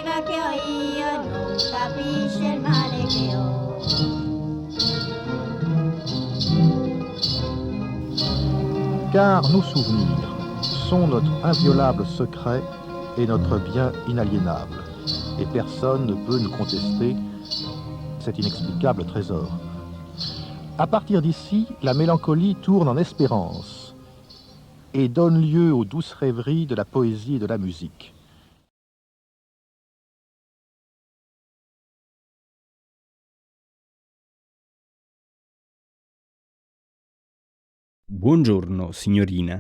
cattiva che ho io non capisce il male che ho. Car nos souvenirs sont notre inviolable secret et notre bien inaliénable. Et personne ne peut nous contester cet inexplicable trésor. À partir d'ici, la mélancolie tourne en espérance et donne lieu aux douces rêveries de la poésie et de la musique. Buongiorno, signorina.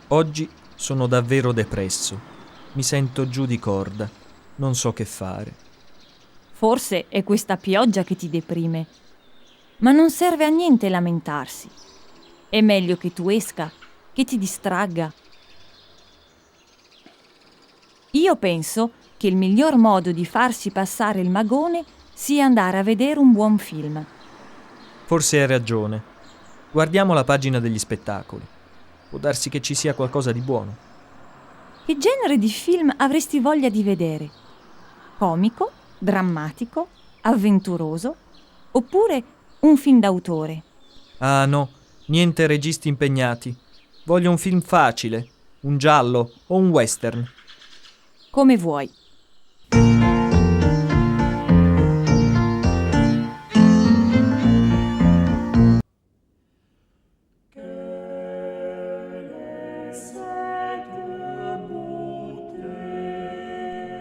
Oggi sono davvero depresso. Mi sento giù di corda. Non so che fare. Forse è questa pioggia che ti deprime. Ma non serve a niente lamentarsi. È meglio che tu esca, che ti distragga. Io penso che il miglior modo di farsi passare il magone sia andare a vedere un buon film. Forse hai ragione. Guardiamo la pagina degli spettacoli. Può darsi che ci sia qualcosa di buono. Che genere di film avresti voglia di vedere? Comico, drammatico, avventuroso? Oppure un film d'autore? Ah no, niente registi impegnati. Voglio un film facile, un giallo o un western. Come vuoi.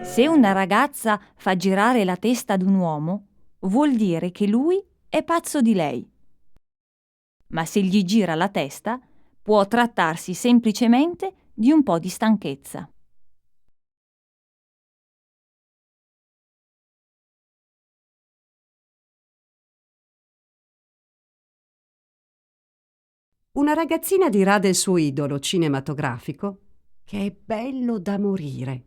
Se una ragazza fa girare la testa ad un uomo, vuol dire che lui è pazzo di lei. Ma se gli gira la testa, può trattarsi semplicemente di un po' di stanchezza. Una ragazzina dirà del suo idolo cinematografico che è bello da morire.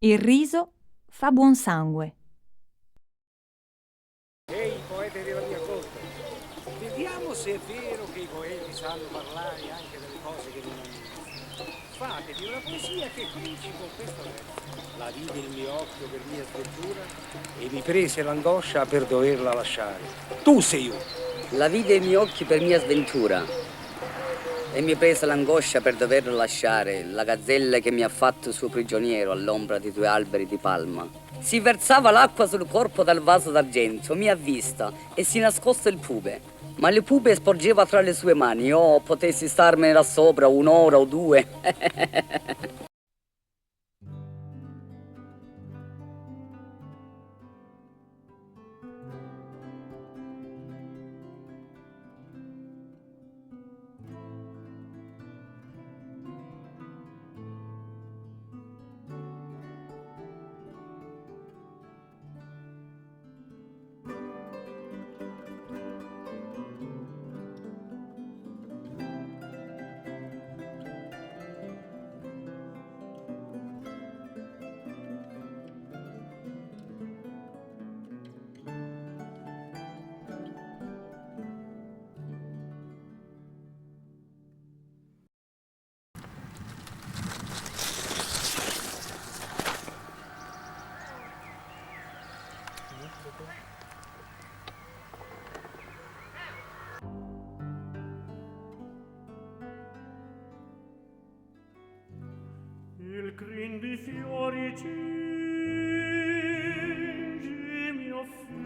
Il riso fa buon sangue. Ehi, poete della mia corte, vediamo se è vero che i poeti sanno parlare anche delle cose che non hanno visto. Fatevi una poesia che cominci con questo verso. La vide il mio occhio per mia sventura e mi prese l'angoscia per doverla lasciare. Tu sei uno. La vide i miei occhi per mia sventura e mi prese l'angoscia per doverla lasciare, la gazzella che mi ha fatto suo prigioniero all'ombra di 2 alberi di palma. Si versava l'acqua sul corpo dal vaso d'argento, mi ha vista e si nascoste il pupe. Ma il pupe sporgeva tra le sue mani, oh, potessi starmene là sopra 1 ora o 2. Il crin di fiori cinge mio figli.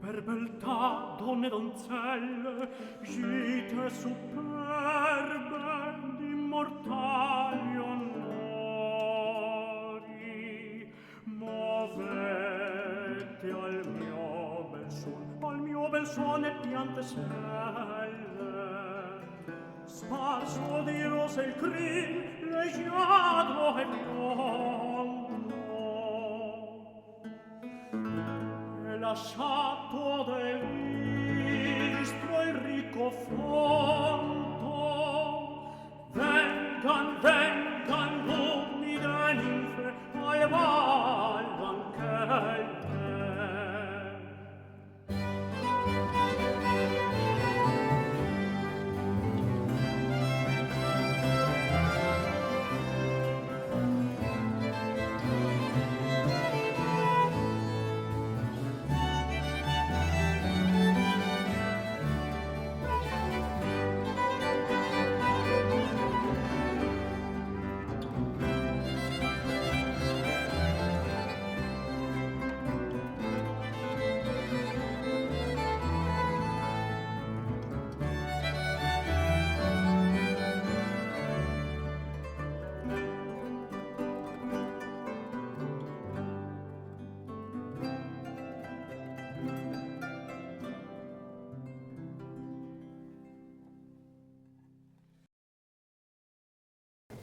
Per beltà, donne e donzelle, gite superbe d'immortali onori, movete al mio bel suono e piante stelle, sparso di rose il crin, leggiadro e biondo, lasciato dell'istro il ricco fonto, vengan lumide ninfe al vallanchelle.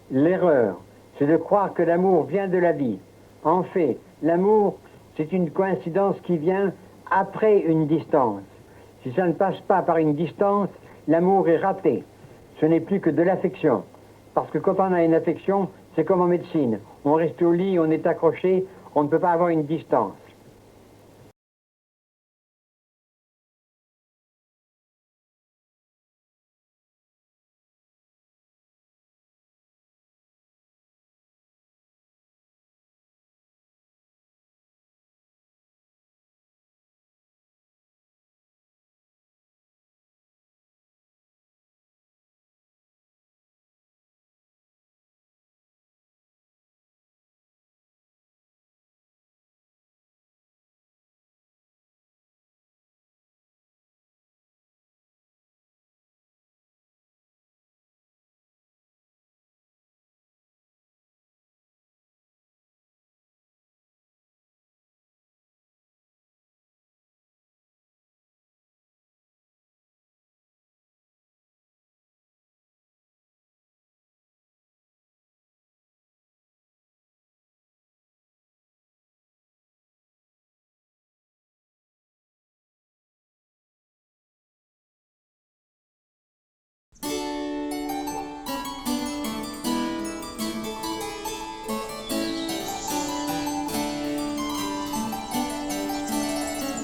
L'erreur, c'est de croire que l'amour vient de la vie. En fait, l'amour, c'est une coïncidence qui vient après une distance. Si ça ne passe pas par une distance, l'amour est raté. Ce n'est plus que de l'affection. Parce que quand on a une affection, c'est comme en médecine. On reste au lit, on est accroché, on ne peut pas avoir une distance.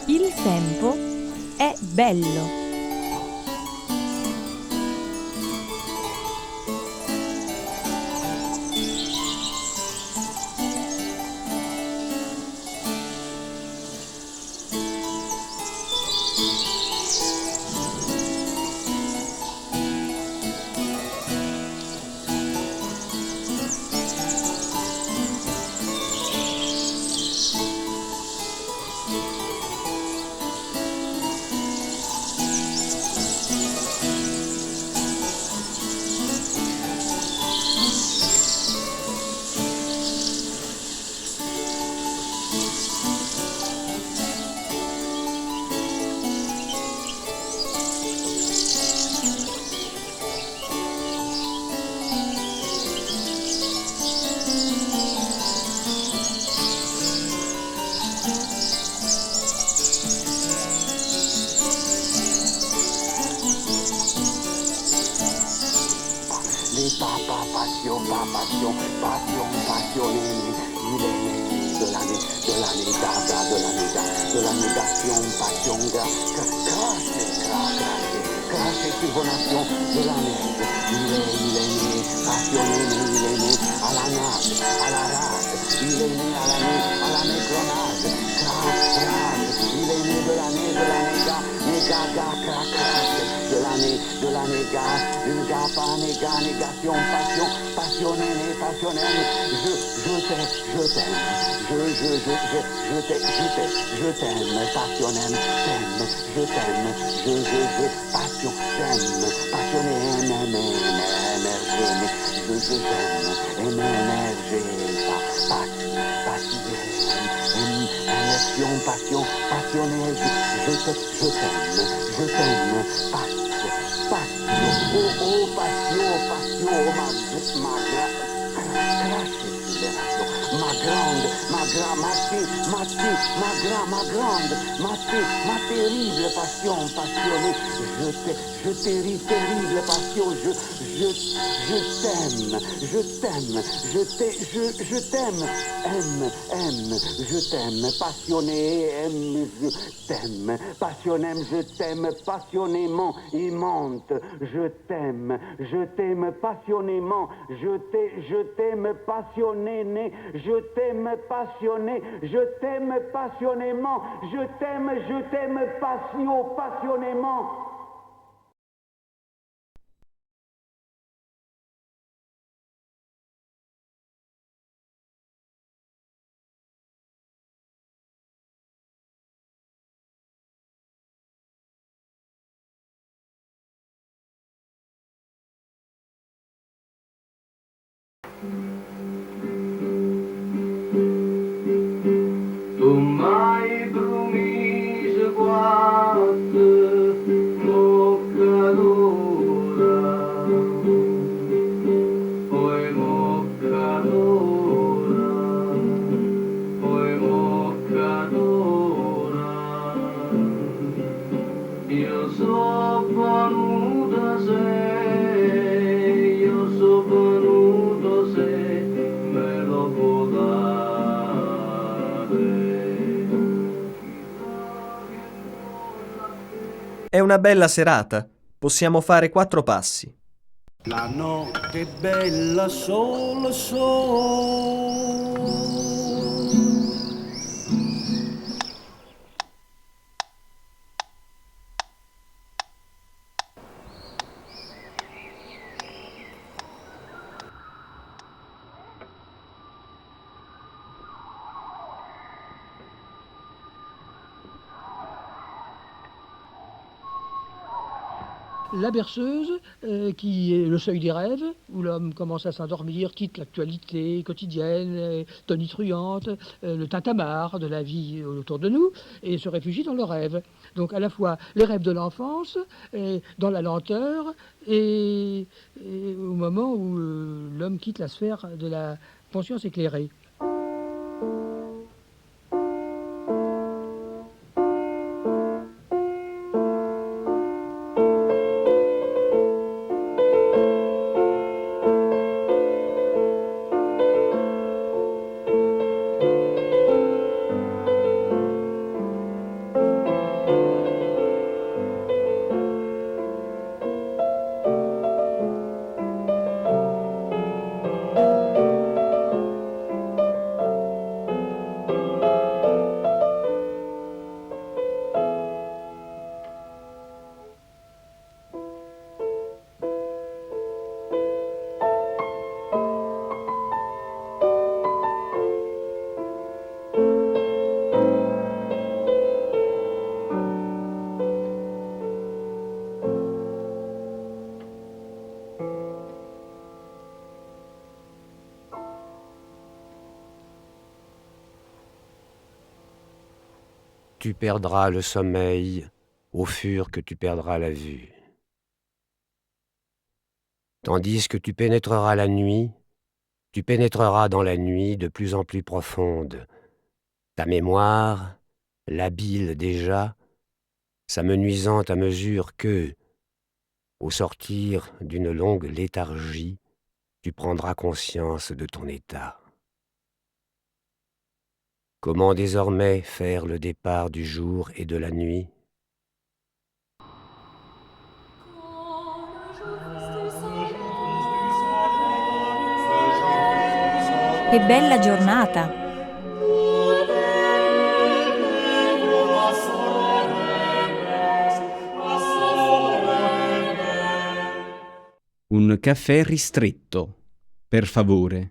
Il tempo è bello. passion, passion, passionné, il est né de l'année gaga, de la négation, passion, craché sur vos nations de la neige. Il est né, passionné, il est né à la nage, à la rage, il est né à la nécronage, rage, il est né de la néga, de la néga, une gapa, négation, passion, passionné, passionné, je t'aime, je t'aime, passionné, t'aime, je t'aime, passion, t'aime, passionné, je t'aime, émerger, émersion, passion, passionné, je t'aime, passion, passion, ma grande, ma terrible passion, passionnée, terrible passion, je t'aime, je t'aime, passionné, je t'aime, passionnément, je t'aime, passionnément, aimante, je t'aime, passionnément, je t'aime, passionné, je t'aime, passionné, je t'aime, passionnément, je t'aime, passionnément. Tu m'hai promesso quattro moccadora, poi moccadora, io so venuta sei, io so venuto sei, me lo può dare. È una bella serata. Possiamo fare 4 passi. La notte è bella solo solo. La berceuse, qui est le seuil des rêves, où l'homme commence à s'endormir, quitte l'actualité quotidienne, tonitruante, le tintamarre de la vie autour de nous, et se réfugie dans le rêve. Donc à la fois les rêves de l'enfance, dans la lenteur, et au moment où l'homme quitte la sphère de la conscience éclairée. Tu perdras le sommeil au fur que tu perdras la vue. Tandis que tu pénétreras la nuit, tu pénétreras dans la nuit de plus en plus profonde. Ta mémoire, labile déjà, s'amenuisant à mesure que, au sortir d'une longue léthargie, tu prendras conscience de ton état. Comment désormais faire le départ du jour et de la nuit? Che bella giornata! Un caffè ristretto, per favore.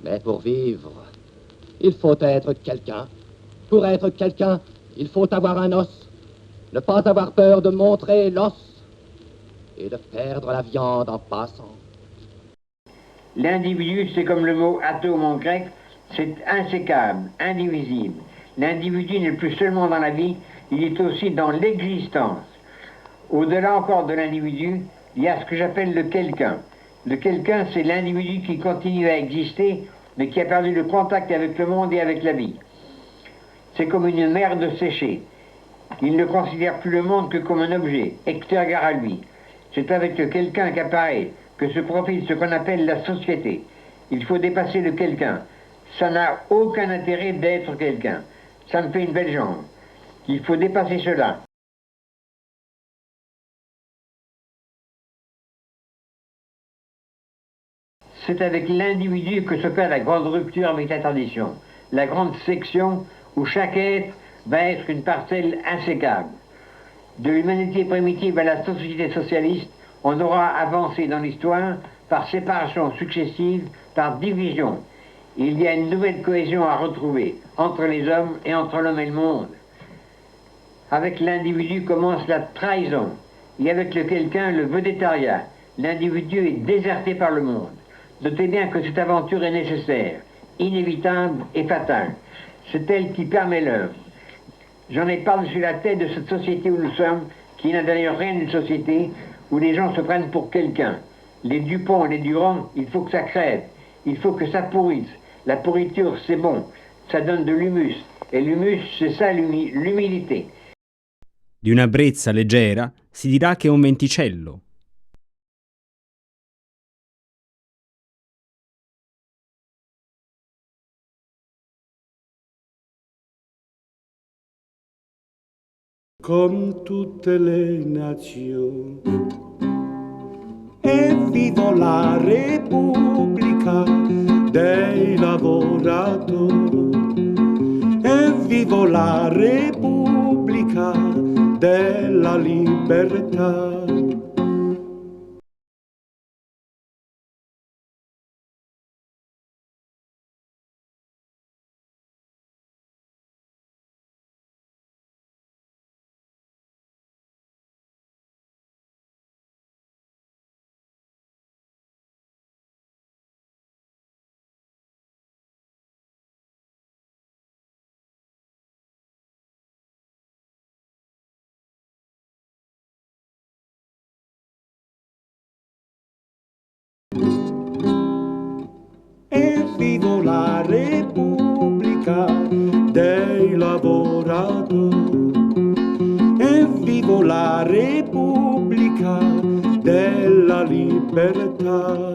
Mais pour vivre, il faut être quelqu'un. Pour être quelqu'un, il faut avoir un os. Ne pas avoir peur de montrer l'os et de perdre la viande en passant. L'individu, c'est comme le mot atome en grec, c'est insécable, indivisible. L'individu n'est plus seulement dans la vie, il est aussi dans l'existence. Au-delà encore de l'individu, il y a ce que j'appelle le quelqu'un. Le quelqu'un, c'est l'individu qui continue à exister, mais qui a perdu le contact avec le monde et avec la vie. C'est comme une merde séchée. Il ne considère plus le monde que comme un objet, extérieur à lui. C'est avec le quelqu'un qu'apparaît, que se profile ce qu'on appelle la société. Il faut dépasser le quelqu'un. Ça n'a aucun intérêt d'être quelqu'un. Ça me fait une belle jambe. Il faut dépasser cela. C'est avec l'individu que s'opère la grande rupture avec la tradition, la grande section où chaque être va être une parcelle insécable. De l'humanité primitive à la société socialiste, on aura avancé dans l'histoire par séparation successive, par division. Il y a une nouvelle cohésion à retrouver entre les hommes et entre l'homme et le monde. Avec l'individu commence la trahison, et avec le quelqu'un, le vedettariat. L'individu est déserté par le monde. Notez bien que cette aventure est nécessaire, inévitable et fatale. C'est elle qui permet l'œuvre. J'en ai par-dessus la tête de cette société où nous sommes, qui n'a d'ailleurs rien d'une société, où les gens se prennent pour quelqu'un. Les Dupont et les Durand, il faut que ça crève, il faut que ça pourrisse. La pourriture, c'est bon, ça donne de l'humus, et l'humus, c'est ça l'humilité. Di una brezza leggera si dirà che è un venticello. Comme tutte le nazioni. E vivo la Repubblica dei lavoratori. E vivo la Repubblica della libertà. E vivo la Repubblica dei lavoratori. E vivo la Repubblica della libertà.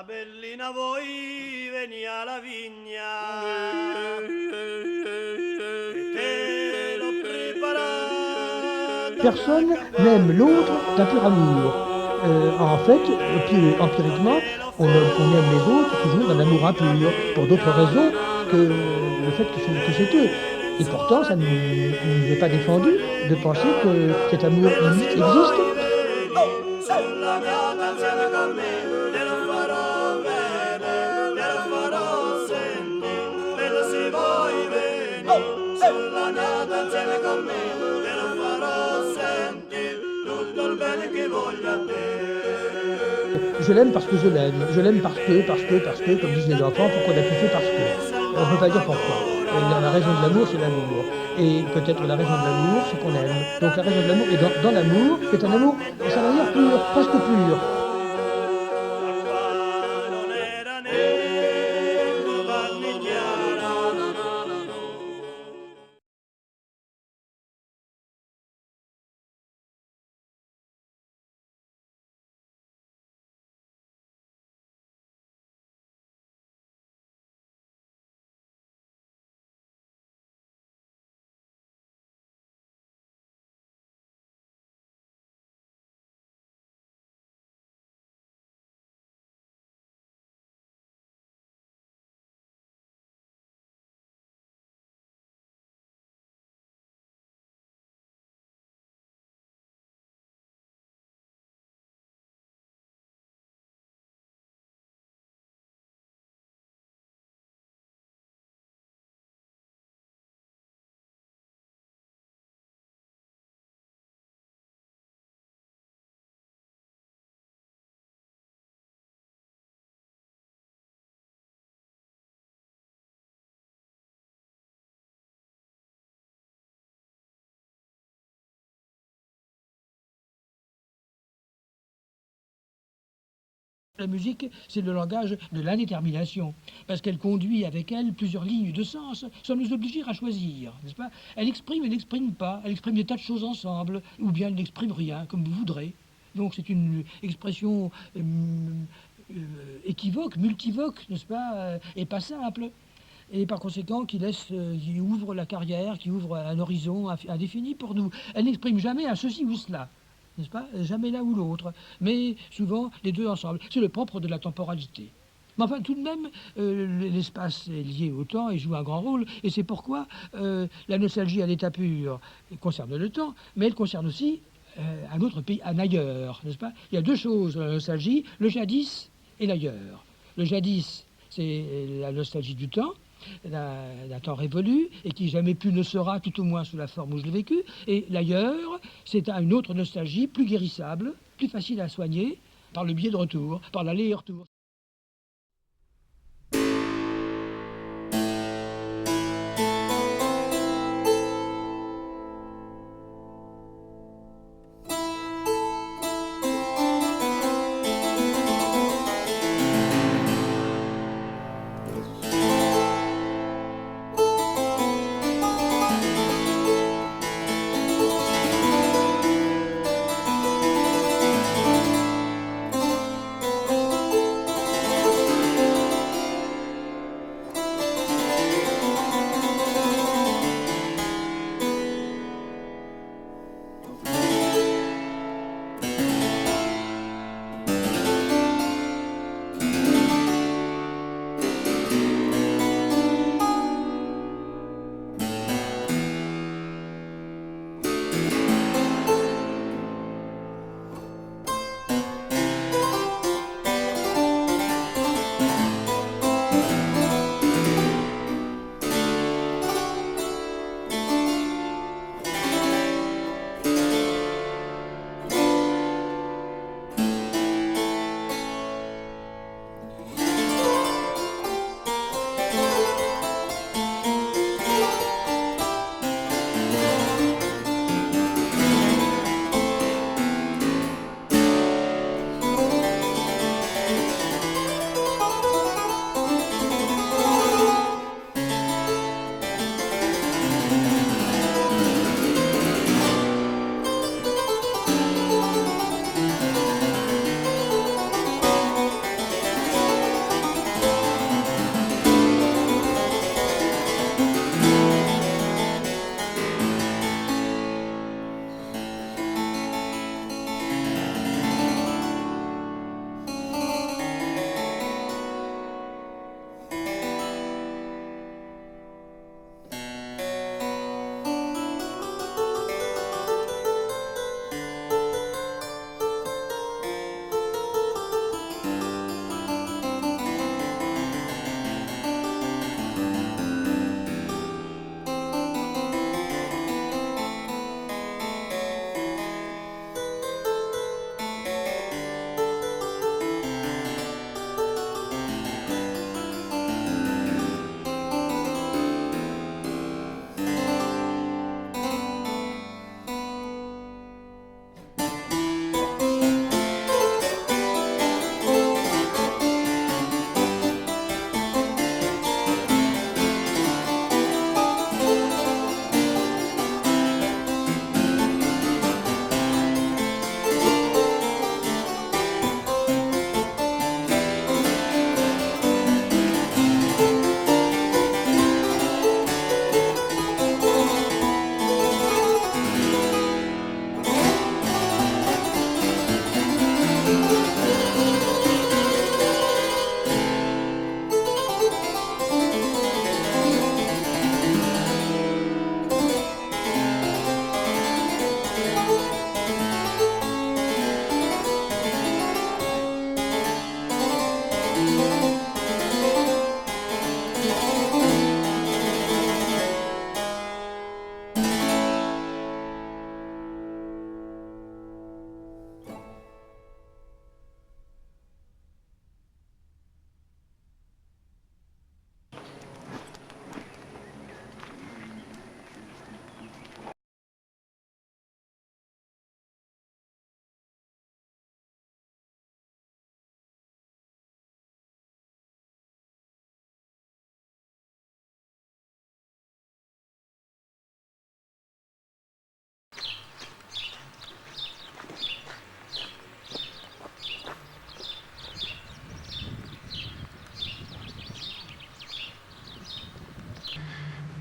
Bellina voi veni alla vigna. Personne n'aime l'autre d'un pur amour. En fait, empiriquement, on aime les autres toujours d'un amour impur, pour d'autres raisons que le fait que c'est eux. Et pourtant, ça ne nous est pas défendu de penser que cet amour existe. Je l'aime parce que je l'aime. Je l'aime parce que, comme disent les enfants, pourquoi on a tout fait parce que. On ne peut pas dire pourquoi. La raison de l'amour, c'est l'amour. Et peut-être la raison de l'amour, c'est qu'on aime. Donc la raison de l'amour est dans l'amour, c'est un amour, ça va dire pur, presque pur. La musique, c'est le langage de l'indétermination, parce qu'elle conduit avec elle plusieurs lignes de sens, sans nous obliger à choisir, n'est-ce pas? Elle exprime et n'exprime pas, elle exprime des tas de choses ensemble, ou bien elle n'exprime rien, comme vous voudrez. Donc c'est une expression équivoque, multivoque, n'est-ce pas, et pas simple. Et par conséquent, qui ouvre la carrière, qui ouvre un horizon indéfini pour nous. Elle n'exprime jamais un ceci ou cela. N'est-ce pas? Jamais l'un ou l'autre, mais souvent les deux ensemble. C'est le propre de la temporalité. Mais enfin, tout de même, l'espace est lié au temps et joue un grand rôle, et c'est pourquoi la nostalgie à l'état pur concerne le temps, mais elle concerne aussi un autre pays, un ailleurs, n'est-ce pas? Il y a deux choses dans la nostalgie, le jadis et l'ailleurs. Le jadis, c'est la nostalgie du temps, d'un temps révolu et qui jamais plus ne sera, tout au moins sous la forme où je l'ai vécu. Et l'ailleurs, c'est une autre nostalgie plus guérissable, plus facile à soigner par le biais de retour, par l'aller et retour.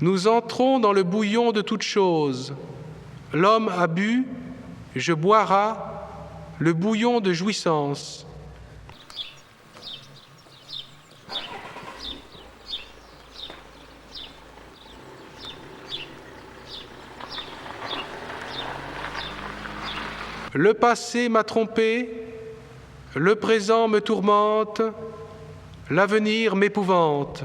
Nous entrons dans le bouillon de toutes choses. L'homme a bu, je boirai le bouillon de jouissance. Le passé m'a trompé, le présent me tourmente, l'avenir m'épouvante.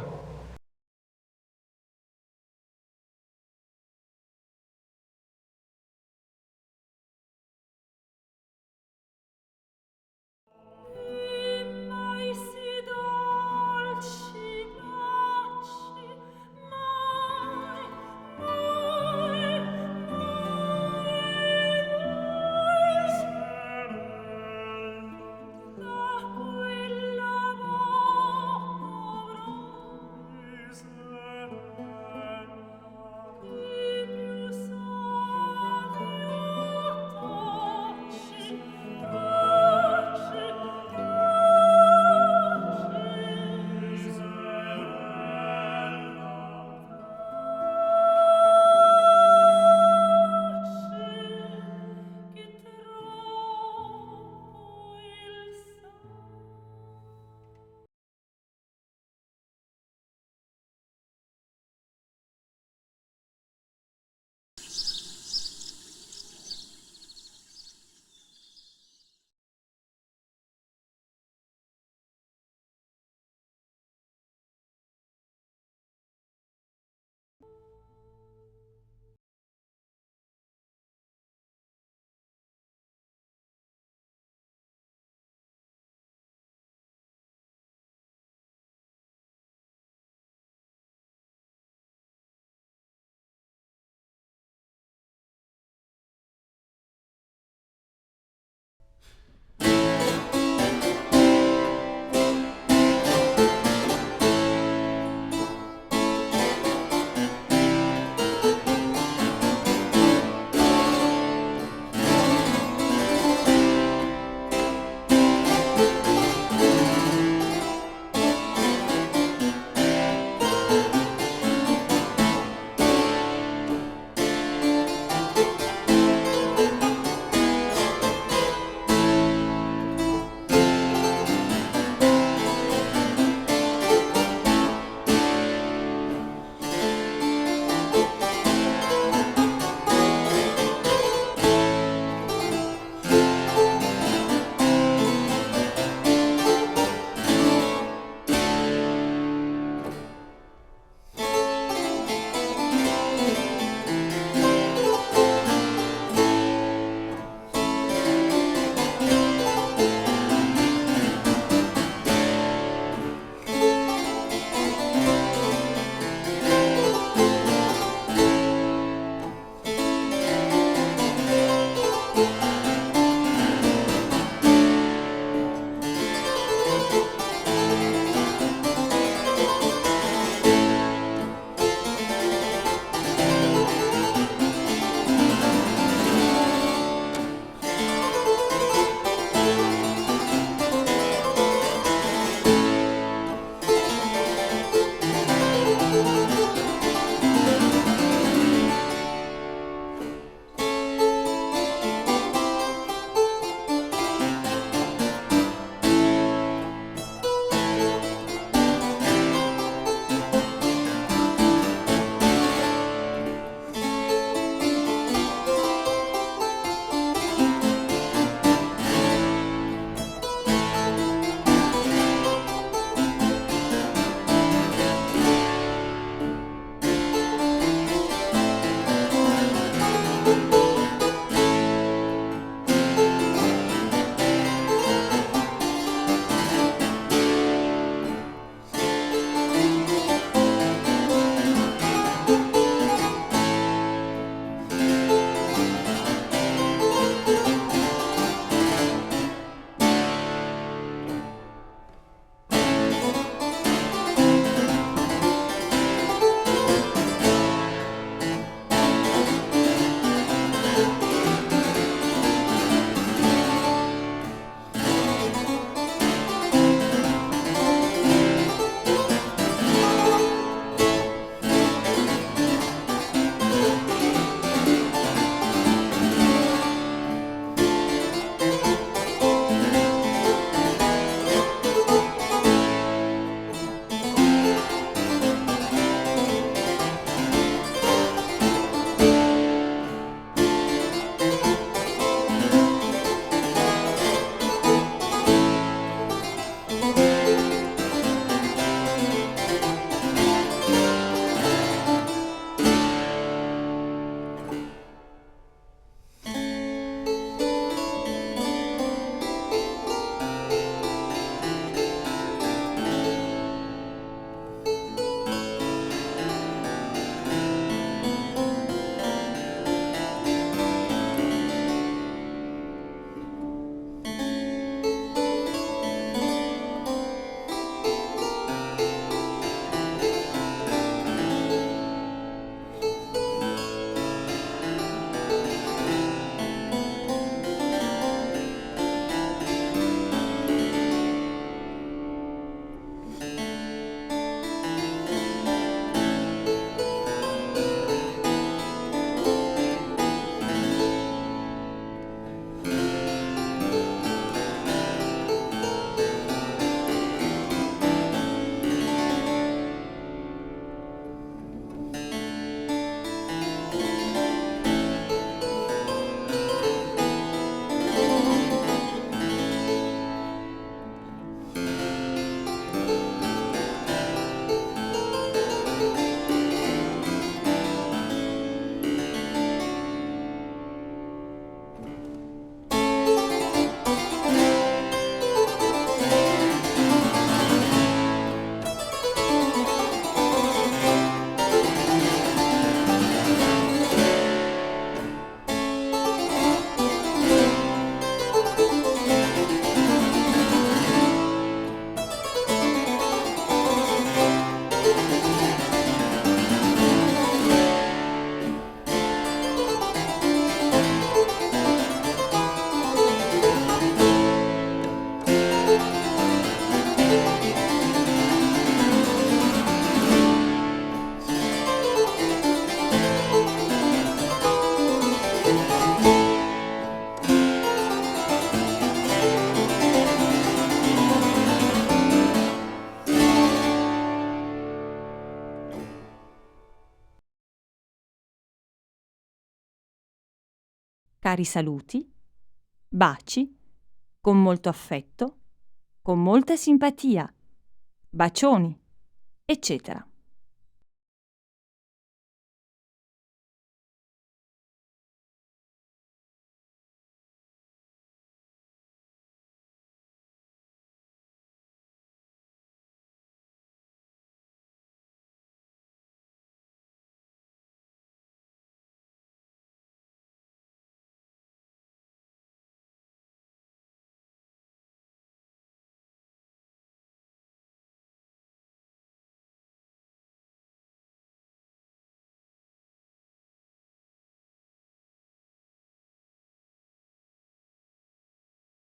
cari saluti, baci, con molto affetto, con molta simpatia, bacioni, eccetera.